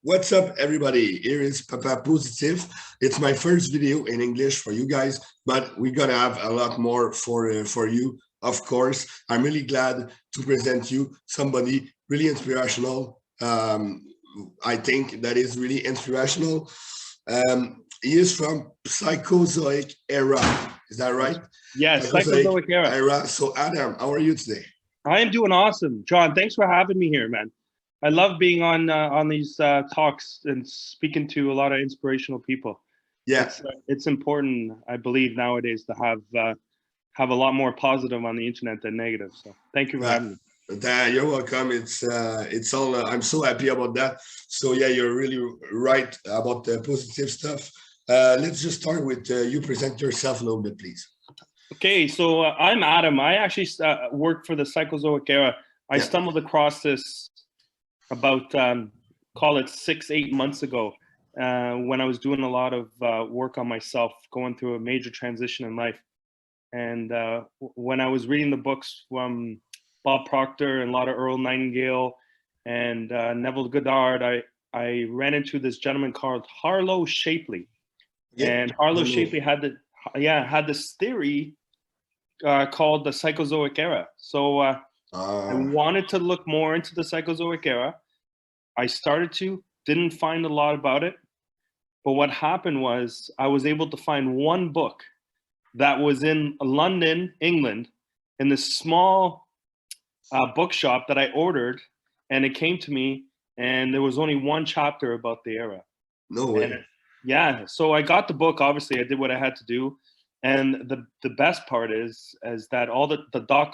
What's up, everybody? Here is Papa Positive. It's my first video in English for you guys, but we're gonna have a lot more for you, of course. I'm really glad to present you somebody really inspirational. I think that is really inspirational. He is from Psychozoic era. Is that right? Yes, Psychozoic Psychozoic era. era. So, Adam, how are you today? I am doing awesome, John. Thanks for having me here, man. I love being on these talks and speaking to a lot of inspirational people. Yeah. It's important, I believe, nowadays to have a lot more positive on the internet than negative. So thank you for having me. You're welcome. It's all. I'm so happy about that. So yeah, you're really right about the positive stuff. Let's just start with you present yourself a little bit, please. Okay, so I'm Adam. I actually work for the Psychozoic era. I stumbled across this about call it 6-8 months ago when I was doing a lot of work on myself, going through a major transition in life. And when I was reading the books from Bob Proctor and a lot of Earl Nightingale and Neville Goddard, I ran into this gentleman called Harlow Shapley. And Harlow Shapley had this theory called the Psychozoic era. So I wanted to look more into the Psychozoic era. I didn't find a lot about it. But what happened was I was able to find one book that was in London, England, in this small bookshop that I ordered, and it came to me, and there was only one chapter about the era. No way. Yeah, so I got the book. Obviously, I did what I had to do, and the best part is that all the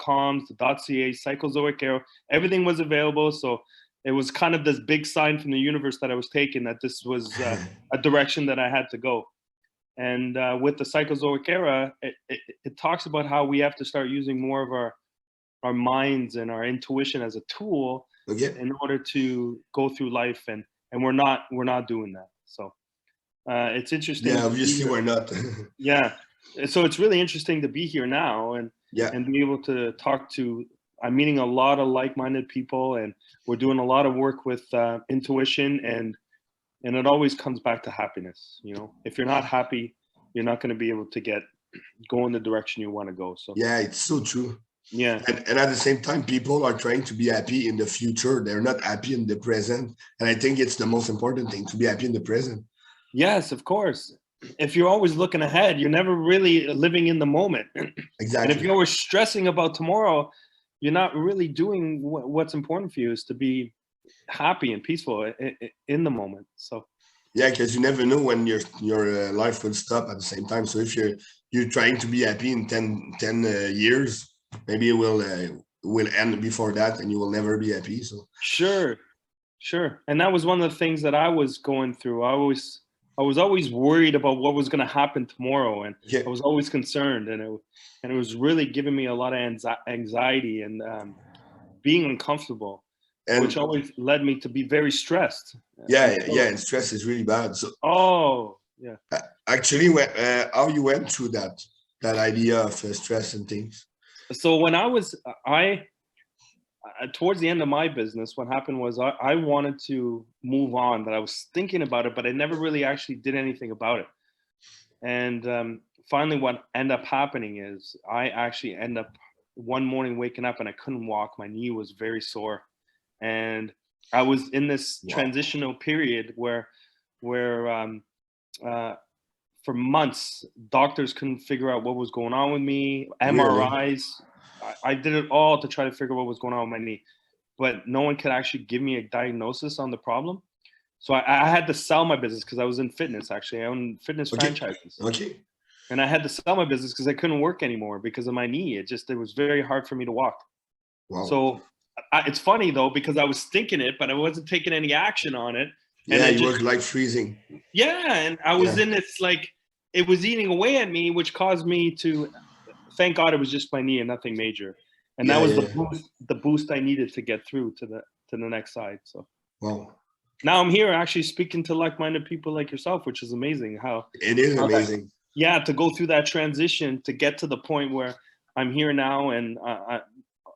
.coms, the .ca, Psychozoic era, everything was available. So it was kind of this big sign from the universe that I was taking, that this was a direction that I had to go. And with the Psychozoic era, it talks about how we have to start using more of our minds and our intuition as a tool in order to go through life, and we're not doing that. So it's interesting. Yeah, obviously we're not. Yeah, so it's really interesting to be here now and be able to talk to. I'm meeting a lot of like-minded people, and we're doing a lot of work with intuition, and it always comes back to happiness. You know, if you're not happy, you're not going to be able to go in the direction you want to go. So yeah, it's so true. Yeah. And at the same time, people are trying to be happy in the future. They're not happy in the present. And I think it's the most important thing, to be happy in the present. Yes, of course. If you're always looking ahead, you're never really living in the moment. Exactly. And if you're always stressing about tomorrow, you're not really doing what's important for you, is to be happy and peaceful in the moment. So yeah, because you never know when your life will stop at the same time. So if you're trying to be happy in 10 years, maybe it will end before that, and you will never be happy. So sure. And that was one of the things that I was going through. I was always worried about what was going to happen tomorrow, and I was always concerned, and it was really giving me a lot of anxiety and being uncomfortable, which always led me to be very stressed. And stress is really bad. So actually, how you went through that idea of stress and things? So when I towards the end of my business, what happened was I wanted to move on, but I was thinking about it, but I never really actually did anything about it. And finally, what ended up happening is I actually end up one morning waking up and I couldn't walk. My knee was very sore. And I was in this transitional period where for months, doctors couldn't figure out what was going on with me, MRIs. I did it all to try to figure out what was going on with my knee, but no one could actually give me a diagnosis on the problem. So I had to sell my business because I was in fitness. Actually, I own fitness franchises. Okay. And I had to sell my business because I couldn't work anymore because of my knee. It was very hard for me to walk. Wow. So it's funny though, because I was thinking it, but I wasn't taking any action on it. Yeah, you were like freezing. Yeah, and I was in this, like, it was eating away at me, which caused me to, thank God it was just my knee and nothing major. And that was the boost I needed to get through to the next side. So now I'm here actually speaking to like-minded people like yourself, which is amazing. How it is amazing. To go through that transition to get to the point where I'm here now. And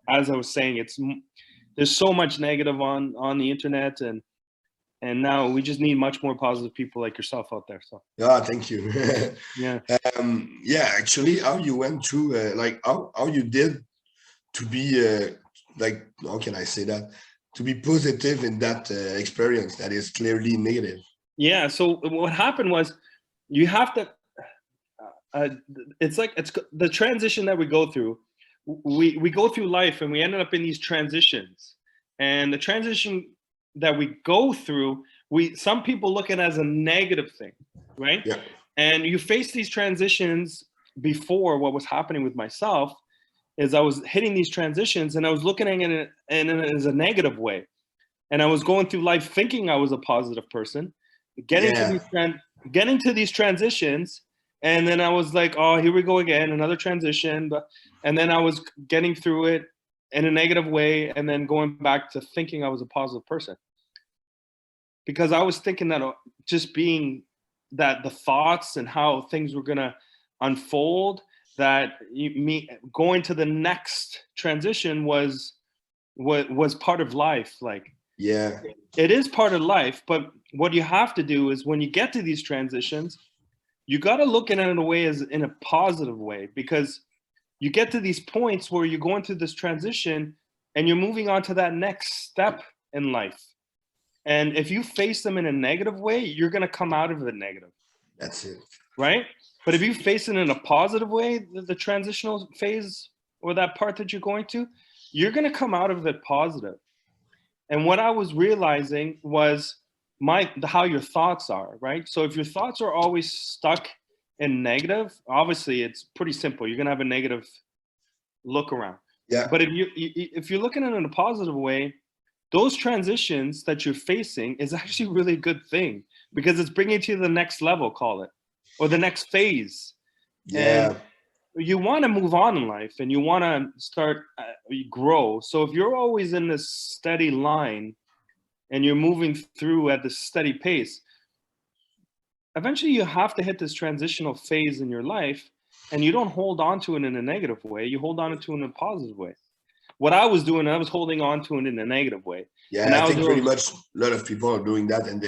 as I was saying, there's so much negative on the internet, and And now we just need much more positive people like yourself out there. So Yeah, thank you. yeah. Yeah, actually, how you went through, like how you did to be, like, how can I say that? To be positive in that experience that is clearly negative. Yeah. So what happened was you have to, uh, it's like, it's the transition that we go through. We go through life and we ended up in these transitions, and the transition that we go through, some people look at it as a negative thing, right? Yeah, And you face these transitions. Before, what was happening with myself is I was hitting these transitions and I was looking at it as a negative way. And I was going through life thinking I was a positive person, getting to yeah, getting to these transitions, and then I was like, oh, here we go again, another transition. And then I was getting through it in a negative way, and then going back to thinking I was a positive person, because I was thinking that just being that the thoughts and how things were gonna unfold, that me going to the next transition was part of life. Like, yeah, it is part of life, but what you have to do is when you get to these transitions, you got to look at it in a way, as in a positive way, because you get to these points where you're going through this transition and you're moving on to that next step in life. And if you face them in a negative way, you're going to come out of it negative, that's it. right? But if you face it in a positive way, the transitional phase or that part that you're going to, you're going to come out of it positive. And what I was realizing was how your thoughts are, right? So if your thoughts are always stuck in negative, obviously it's pretty simple. You're gonna have a negative look around. Yeah, But if you're looking at it in a positive way, those transitions that you're facing is actually a really good thing, because it's bringing you to the next level, call it, or the next phase. And yeah, you want to move on in life and you want to start grow. So if you're always in this steady line and you're moving through at this steady pace, eventually you have to hit this transitional phase in your life, and you don't hold on to it in a negative way. You hold on to it in a positive way. What I was doing, I was holding on to it in a negative way. And yeah. I I was think pretty doing, much a lot of people are doing that, and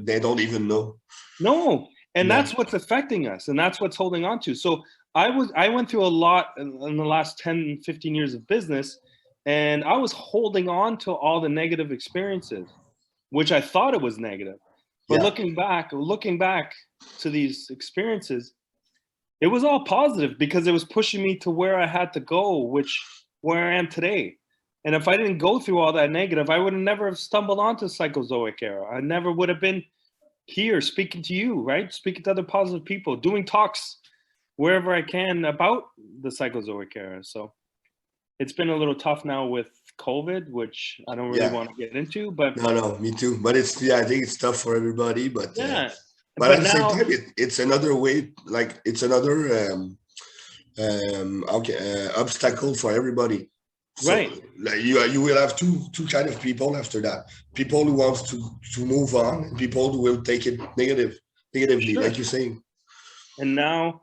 they don't even know. no, and Yeah, that's what's affecting us, and that's what's holding on to. So I went through a lot in the last 10, 15 years of business, and I was holding on to all the negative experiences, which I thought it was negative. But yeah, looking back to these experiences, it was all positive, because it was pushing me to where I had to go, where I am today. And if I didn't go through all that negative, I would have never have stumbled onto Psychozoic Era. I never would have been here speaking to you, right? Speaking to other positive people, doing talks wherever I can about the Psychozoic Era. So it's been a little tough now with COVID, which I don't really yeah. want to get into, but No, no, me too. But it's, yeah, I think it's tough for everybody. yeah. But at But the same now, time, it's another way. Like it's another okay, obstacle for everybody. So right. like you will have two kind of people after that. People who wants to move on, and people who will take it negatively, like Sure. you're saying. And now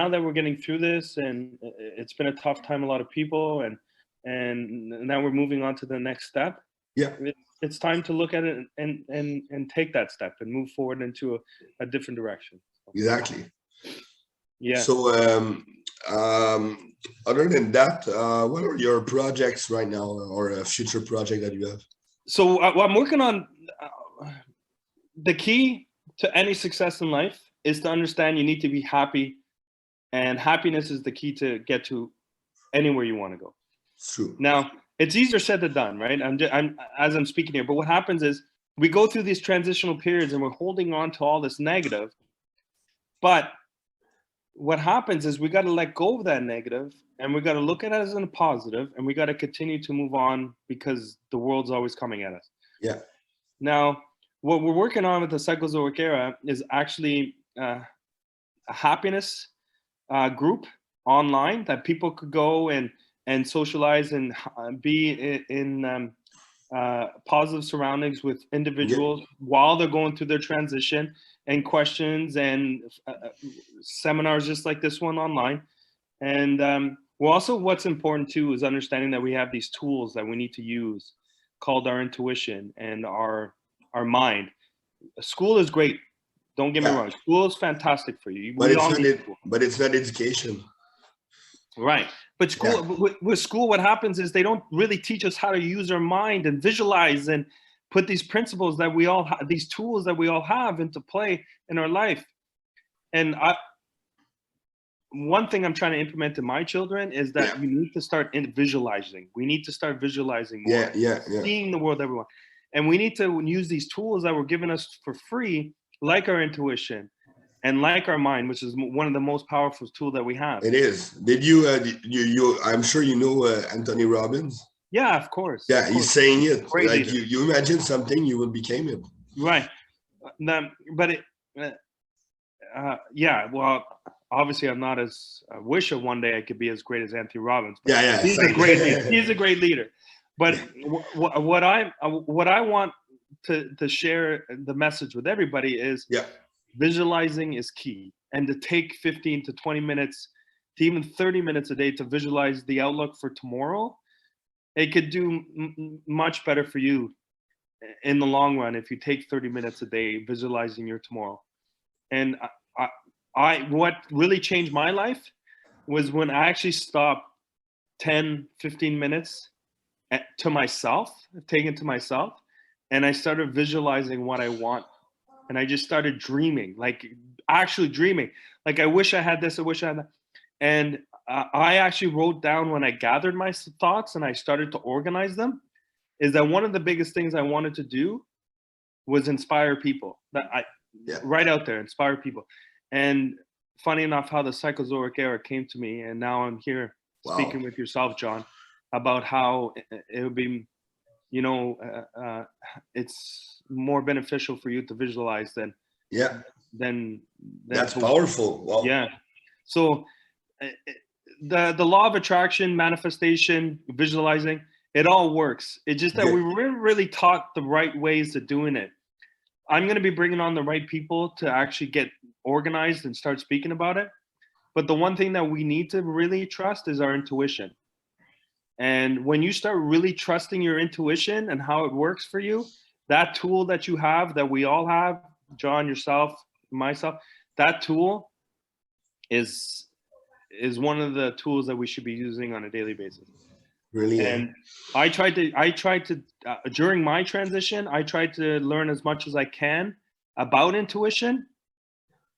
that we're getting through this, and it's been a tough time, a lot of people, and now we're moving on to the next step. Yeah, It's time to look at it and take that step and move forward into a different direction. exactly. Yeah. So other than that, what are your projects right now, or a future project that you have? So what I'm working on, the key to any success in life is to understand you need to be happy, and happiness is the key to get to anywhere you want to go. It's true. Now, it's easier said than done, right? I'm as I'm speaking here, but what happens is we go through these transitional periods and we're holding on to all this negative. But what happens is we got to let go of that negative, and we got to look at it as a positive, and we got to continue to move on, because the world's always coming at us. Yeah, Now, what we're working on with the Psychozoic Era is actually a happiness group online that people could go and socialize and be in positive surroundings with yeah, individuals while they're going through their transition, and questions and seminars just like this one online. And well, also what's important too is understanding that we have these tools that we need to use, called our intuition and our mind. school is great. Don't get me wrong. School is fantastic for you. But it's not it. But it's not education. Right. But school, with school, what happens is they don't really teach us how to use our mind and visualize and put these principles that we all have, these tools that we all have into play in our life. And one thing I'm trying to implement in my children is that we need to start visualizing. We need to start visualizing more, seeing the world that we want. And we need to use these tools that were given us for free, like our intuition and like our mind, which is one of the most powerful tools that we have. It is. Did you, I'm sure you know Anthony Robbins? Yeah, of course. Yeah, he's saying it. Great like leader. you imagine something, you will become it. Right. But well, obviously I'm not as, I wish one day I could be as great as Anthony Robbins. But he's a great leader. He's a great leader. But what I want to share the message with everybody is visualizing is key, and to take 15 to 20 minutes to even 30 minutes a day to visualize the outlook for tomorrow, it could do much better for you in the long run if you take 30 minutes a day visualizing your tomorrow. And what really changed my life was when I actually stopped 10, 15 minutes to myself, taken to myself, and I started visualizing what I want. And I just started dreaming, like actually dreaming. Like, I wish I had this, I wish I had that. And I actually wrote down when I gathered my thoughts and I started to organize them, is that one of the biggest things I wanted to do was inspire people. Right out there, inspire people. And funny enough, how the Psychozoic era came to me, and now I'm here speaking with yourself, John, about how it would be, it's more beneficial for you to visualize than that's powerful. Wow. Yeah. So the law of attraction, manifestation, visualizing, it all works. It's just that we weren't really taught the right ways of doing it. I'm going to be bringing on the right people to actually get organized and start speaking about it. But the one thing that we need to really trust is our intuition. And when you start really trusting your intuition and how it works for you, that tool that you have, that we all have, John, yourself, myself, that tool is one of the tools that we should be using on a daily basis. Really? And I tried to during my transition, I tried to learn as much as I can about intuition,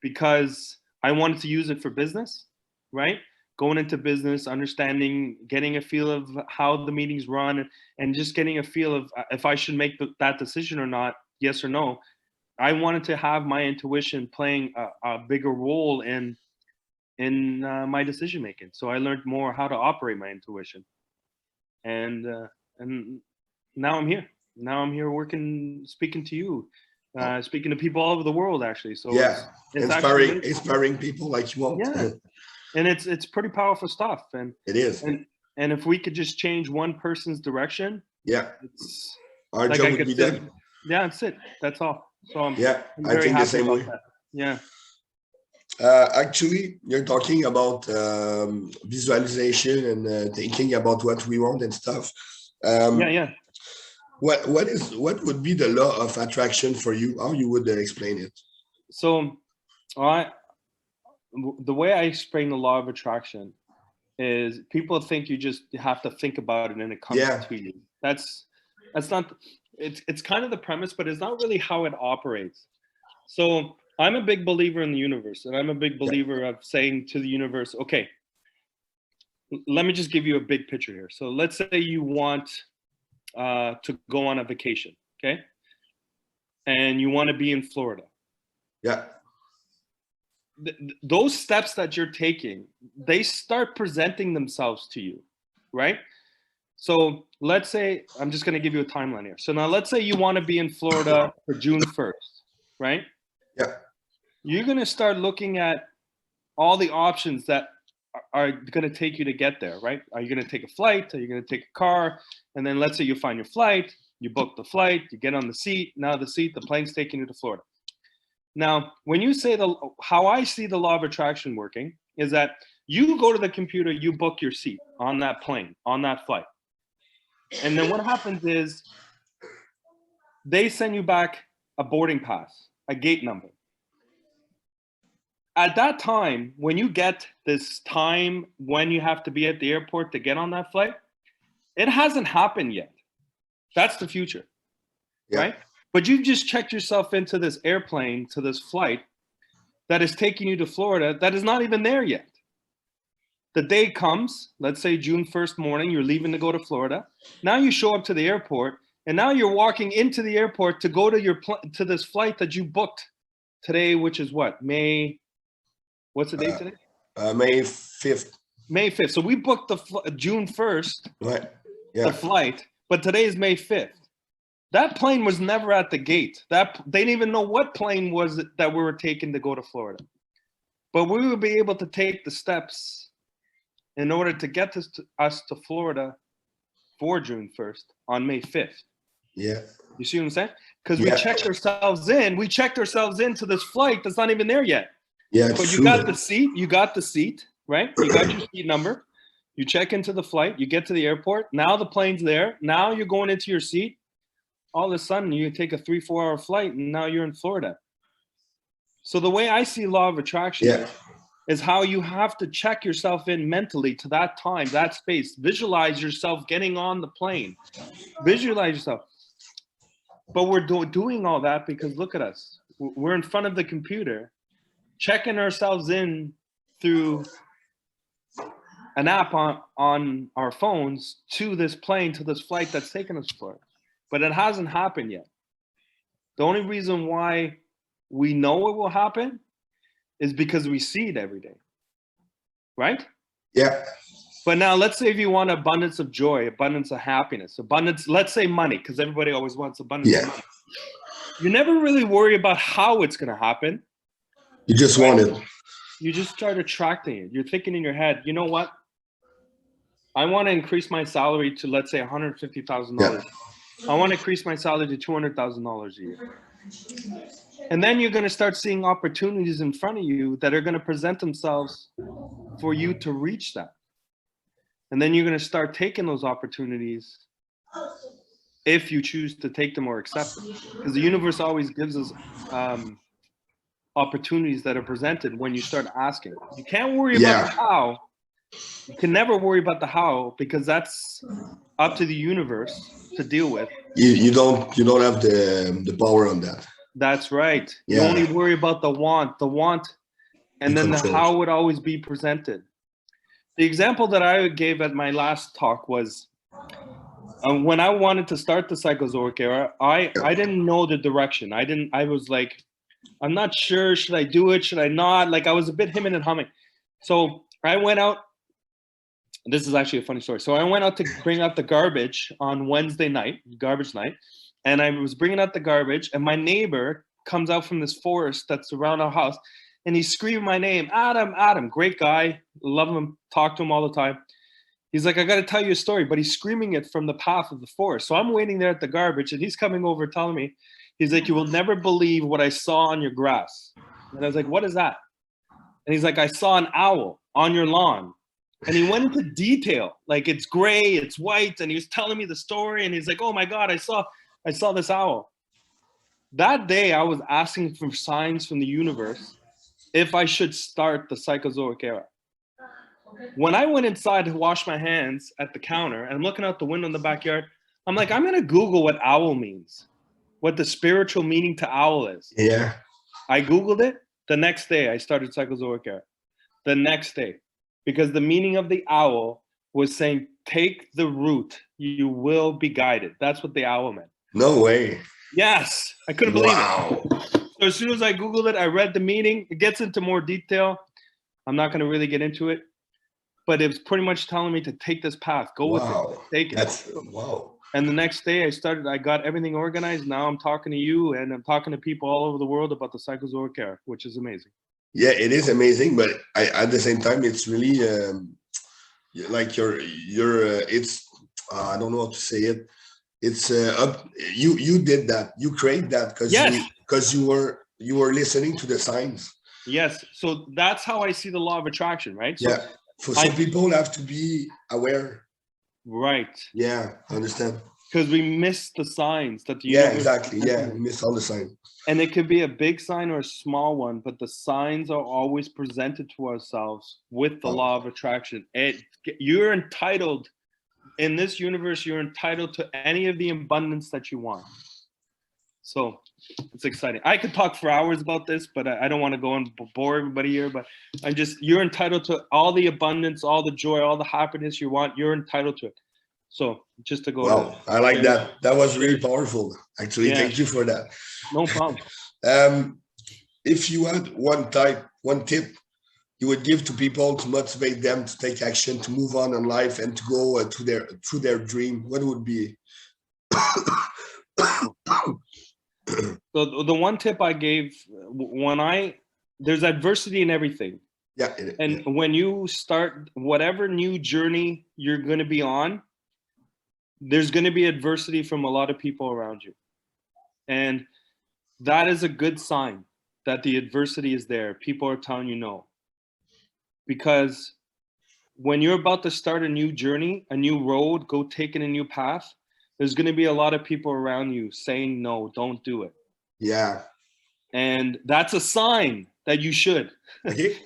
because I wanted to use it for business, right? Going into business, understanding, getting a feel of how the meetings run, and just getting a feel of if I should make that decision or not, yes or no. I wanted to have my intuition playing a bigger role in my decision making. So I learned more how to operate my intuition, and now I'm here. Now I'm here working, speaking to you, speaking to people all over the world, actually. So it's inspiring people like you want. Yeah. And it's pretty powerful stuff. And it is. And if we could just change one person's direction, our job would be done. Yeah, that's it. That's all. So I'm I think the same way. That. Yeah. Actually, you're talking about visualization and thinking about what we want and stuff. What would be the law of attraction for you? How you would explain it? So, the way I explain the law of attraction is, people think you just have to think about it and it comes to you. That's not. It's kind of the premise, but it's not really how it operates. So I'm a big believer in the universe, and I'm a big believer of saying to the universe, okay, let me just give you a big picture here. So let's say you want to go on a vacation, okay? And you want to be in Florida. Yeah. Those steps that you're taking, they start presenting themselves to you, right? So let's say, I'm just going to give you a timeline here. So now let's say you want to be in Florida for June 1st, right? Yeah. You're going to start looking at all the options that are going to take you to get there, right? Are you going to take a flight? Are you going to take a car? And then let's say you find your flight, you book the flight, you get on the seat. Now the plane's taking you to Florida. Now, when you say how I see the law of attraction working is that you go to the computer, you book your seat on that plane, on that flight. And then what happens is they send you back a boarding pass, a gate number. At that time, when you get this time when you have to be at the airport to get on that flight, it hasn't happened yet. That's the future, right? But you've just checked yourself into this airplane, to this flight that is taking you to Florida that is not even there yet. The day comes, let's say June 1st morning, you're leaving to go to Florida. Now you show up to the airport, and now you're walking into the airport to go to to this flight that you booked today, which is what? What's the date today? May 5th. May 5th. So we booked the June 1st, Right. Yeah. the flight, but today is May 5th. That plane was never at the gate. They didn't even know what plane was it that we were taking to go to Florida. But we would be able to take the steps in order to get us to Florida for June 1st on May 5th. Yeah. You see what I'm saying? Because we checked ourselves in. We checked ourselves into this flight that's not even there yet. Yeah. But you got the seat. You got the seat, right? You got your seat number. You check into the flight. You get to the airport. Now the plane's there. Now you're going into your seat. All of a sudden, you take a 3-4 hour flight, and now you're in Florida. So the way I see law of attraction is how you have to check yourself in mentally to that time, that space. Visualize yourself getting on the plane. Visualize yourself. But we're doing all that because look at us. We're in front of the computer, checking ourselves in through an app on our phones to this plane, to this flight that's taking us for it. But it hasn't happened yet. The only reason why we know it will happen is because we see it every day, right? Yeah. But now let's say if you want abundance of joy, abundance of happiness, abundance, let's say money, because everybody always wants abundance of money. You never really worry about how it's going to happen. You just want it. You just start attracting it. You're thinking in your head, you know what? I want to increase my salary to, let's say, $150,000. I want to increase my salary to $200,000 a year. And then you're going to start seeing opportunities in front of you that are going to present themselves for you to reach that. And then you're going to start taking those opportunities if you choose to take them or accept them. Because the universe always gives us opportunities that are presented when you start asking. You can't worry about the how. You can never worry about the how because that's up to the universe to deal with. You don't have the power on that. That's right. You only worry about the want, and then the how would always be presented. The example that I gave at my last talk was when I wanted to start the Psychozoic era, I didn't know the direction. I was like, I'm not sure. Should I do it? Should I not? Like I was a bit hemming and humming. So I went out. This is actually a funny story. So I went out to bring out the garbage on Wednesday night, garbage night. And I was bringing out the garbage, and my neighbor comes out from this forest that's around our house, and he's screaming my name, Adam, Adam, great guy, love him, talk to him all the time. He's like, I got to tell you a story, but he's screaming it from the path of the forest. So I'm waiting there at the garbage, and he's coming over telling me, he's like, you will never believe what I saw on your grass. And I was like, what is that? And he's like, I saw an owl on your lawn. And he went into detail, like it's gray, it's white, and he was telling me the story, and he's like, oh my God, I saw this owl. That day, I was asking for signs from the universe if I should start the Psychozoic era. When I went inside to wash my hands at the counter, and I'm looking out the window in the backyard, I'm like, I'm going to Google what owl means, what the spiritual meaning to owl is. Yeah. I Googled it. The next day, I started Psychozoic era. The next day. Because the meaning of the owl was saying, take the route, you will be guided. That's what the owl meant. No way. Yes, I couldn't believe it. So as soon as I Googled it, I read the meaning. It gets into more detail. I'm not going to really get into it. But it was pretty much telling me to take this path. Go with it. Take it. That's wow. And the next day I got everything organized. Now I'm talking to you and I'm talking to people all over the world about the Psychozoic era, which is amazing. Yeah, it is amazing, but at the same time, it's really like it's I don't know how to say it. It's you did that. You created that because you were listening to the signs. Yes. So that's how I see the law of attraction, right? So For some people have to be aware. Right. Yeah, I understand. because we miss the signs that the Yeah, universe exactly. is Yeah, sending us. miss all the sign. And it could be a big sign or a small one, but the signs are always presented to ourselves with the Oh, law of attraction. You're entitled in this universe, you're entitled to any of the abundance that you want. So it's exciting. I could talk for hours about this, but I don't want to go and bore everybody here. But you're entitled to all the abundance, all the joy, all the happiness you want. You're entitled to it. So just to go to wow, I like that. That was really powerful. Actually, yeah, thank you for that. no problem. If you had one tip you would give to people to motivate them to take action, to move on in life, and to go through their dream, what would be? So the one tip I gave there's adversity in everything. Yeah. And when you start whatever new journey you're going to be on, there's going to be adversity from a lot of people around you. And that is a good sign that the adversity is there. People are telling you no. Because when you're about to start a new journey, a new road, go taking a new path, there's going to be a lot of people around you saying no, don't do it. Yeah. And that's a sign that you should. Okay.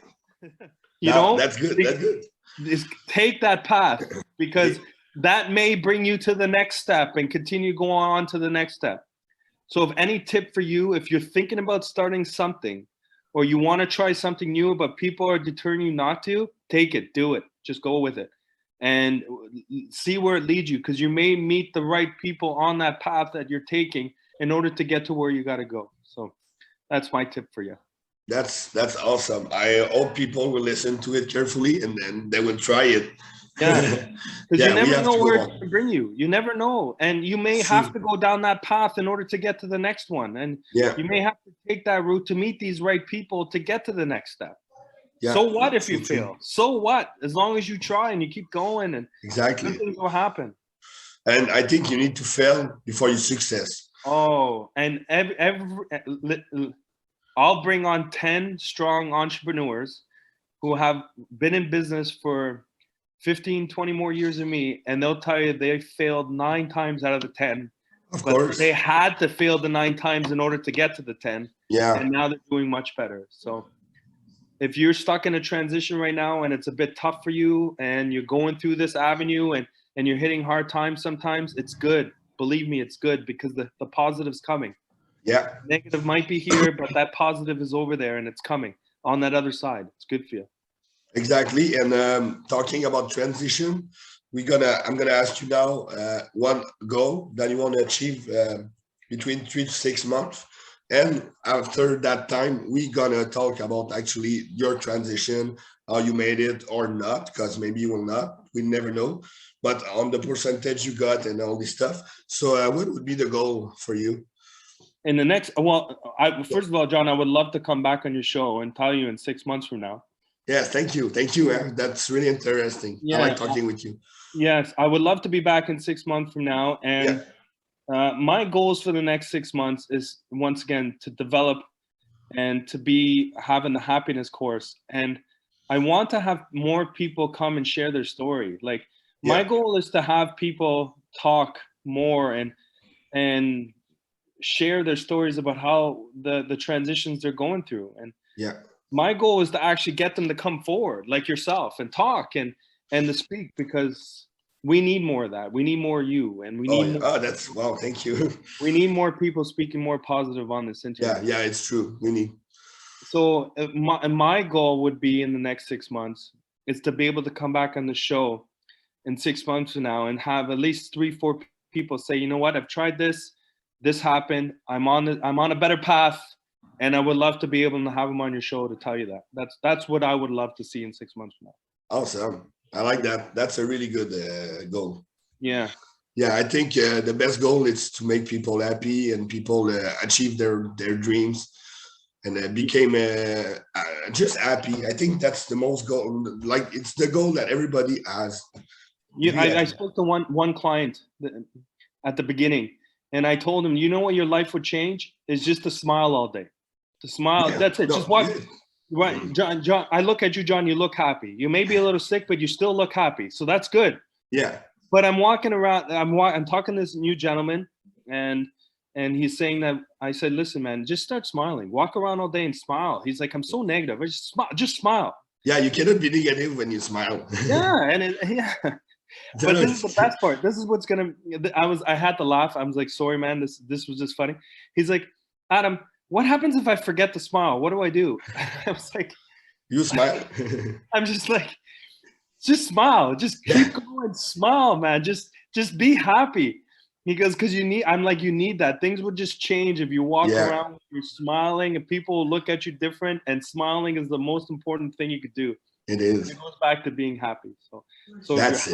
You know, that's good. That's good. Take that path, because Okay. that may bring you to the next step and continue going on to the next step. So if any tip for you, if you're thinking about starting something or you want to try something new, but people are deterring you not to, take it, do it, just go with it and see where it leads you. Because you may meet the right people on that path that you're taking in order to get to where you got to go. So that's my tip for you. That's awesome. I hope people will listen to it carefully and then they will try it. Yeah, because you Yeah, we never have know to where go it's on. going to bring you. You never know. And you may have True. to go down that path in order to get to the next one. And Yeah. you may have to take that route to meet these right people to get to the next step. Yeah. So what if you True. fail? So what? As long as you try and you keep going, and Exactly. good things will happen. And I think you need to fail before you success. Oh, and I'll bring on 10 strong entrepreneurs who have been in business for 15, 20 more years than me, and they'll tell you they failed 9 times out of the 10, Of but course. they had to fail the 9 times in order to get to the 10, Yeah. and now they're doing much better. So if you're stuck in a transition right now and it's a bit tough for you and you're going through this avenue and you're hitting hard times sometimes, it's good. Believe me, it's good, because the positive's coming. Yeah. Negative might be here, but that positive is over there and it's coming on that other side. It's good for you. Exactly. And talking about transition, I'm gonna ask you now one goal that you want to achieve between 3 to 6 months. And after that time, we're gonna talk about actually your transition, how you made it or not, because maybe you will not. We never know. But on the percentage you got and all this stuff. So what would be the goal for you? In the next, first of all, John, I would love to come back on your show and tell you in 6 months from now. Yes, thank you. Thank you. That's really interesting. I like Yeah. talking with you. Yes, I would love to be back in 6 months from now. And my goals for the next 6 months is, once again, to develop and to be having the happiness course. And I want to have more people come and share their story. Like, my goal is to have people talk more and share their stories about how the transitions they're going through. And my goal is to actually get them to come forward, like yourself, and talk and to speak, because we need more of that. We need more you, and we need more. That's wow. Thank you. We need more people speaking more positive on this internet. Yeah, it's true. We need. So my goal would be in the next 6 months is to be able to come back on the show in 6 months from now and have at least 3-4 people say, you know what, I've tried this. This happened. I'm on a better path, and I would love to be able to have them on your show to tell you that. That's what I would love to see in 6 months from now. Awesome. I like that. That's a really good goal. Yeah. Yeah, I think the best goal is to make people happy and people achieve their dreams and became just happy. I think that's the most goal. Like, it's the goal that everybody has. Yeah, I spoke to one client at the beginning, and I told him, you know what your life would change is just to smile all day. To smile, that's it. No, just what. Right, John. I look at you, John. You look happy. You may be a little sick, but you still look happy. So that's good. Yeah. But I'm walking around. I'm talking to this new gentleman, and he's saying that I said, "Listen, man, just start smiling. Walk around all day and smile." He's like, "I'm so negative. I just smile. Just smile." Yeah, you cannot be negative when you smile. Yeah, yeah. But this is the best part. This is what's gonna. I had to laugh. I was like, "Sorry, man. This was just funny." He's like, "Adam, what happens if I forget to smile? What do I do?" I was like, You smile. I'm just like, just smile. Just keep going. Smile, man. Just be happy. He goes, because you need. I'm like, you need that. Things would just change if you walk around, you're smiling, and people will look at you different. And smiling is the most important thing you could do. It is. It goes back to being happy. So That's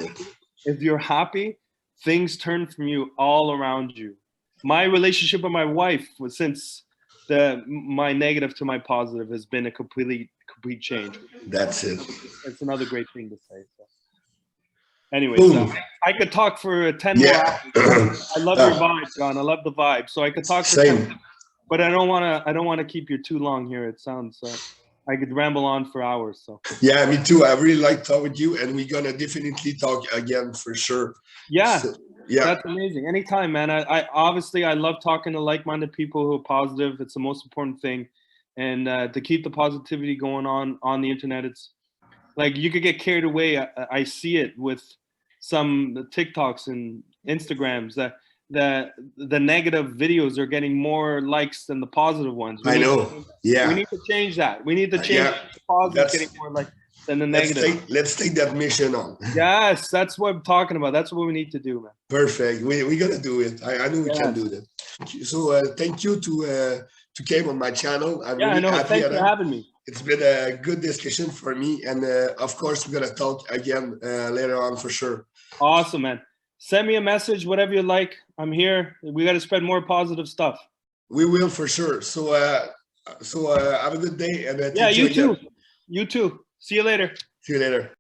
if you're happy, things turn from you all around you. My relationship with my wife was since my negative to my positive has been a complete change. That's it. It's another great thing to say. So. Anyways, I could talk for 10 more hours. I love your vibe, John. I love the vibe. So I could talk for 10, but I don't want to keep you too long here. It sounds I could ramble on for hours. So yeah, me too. I really like talking with you, and we're gonna definitely talk again for sure. Yeah. So, yeah, that's amazing. Anytime, man. I obviously I love talking to like-minded people who are positive. It's the most important thing, and to keep the positivity going on the internet. It's like you could get carried away. I see it with some TikToks and Instagrams that the negative videos are getting more likes than the positive ones. I know. Yeah, we need to change that. We need to change the positive getting more likes than the negative. Let's take that mission on. Yes, that's what I'm talking about. That's what we need to do, man. Perfect. We're gonna do it. I know we can do that. So thank you to came on my channel. I'm really happy. Thanks for having me. It's been a good discussion for me, and of course we're gonna talk again later on for sure. Awesome, man. Send me a message, whatever you like. I'm here. We got to spread more positive stuff. We will for sure. So have a good day, and yeah, you too. You too. See you later. See you later.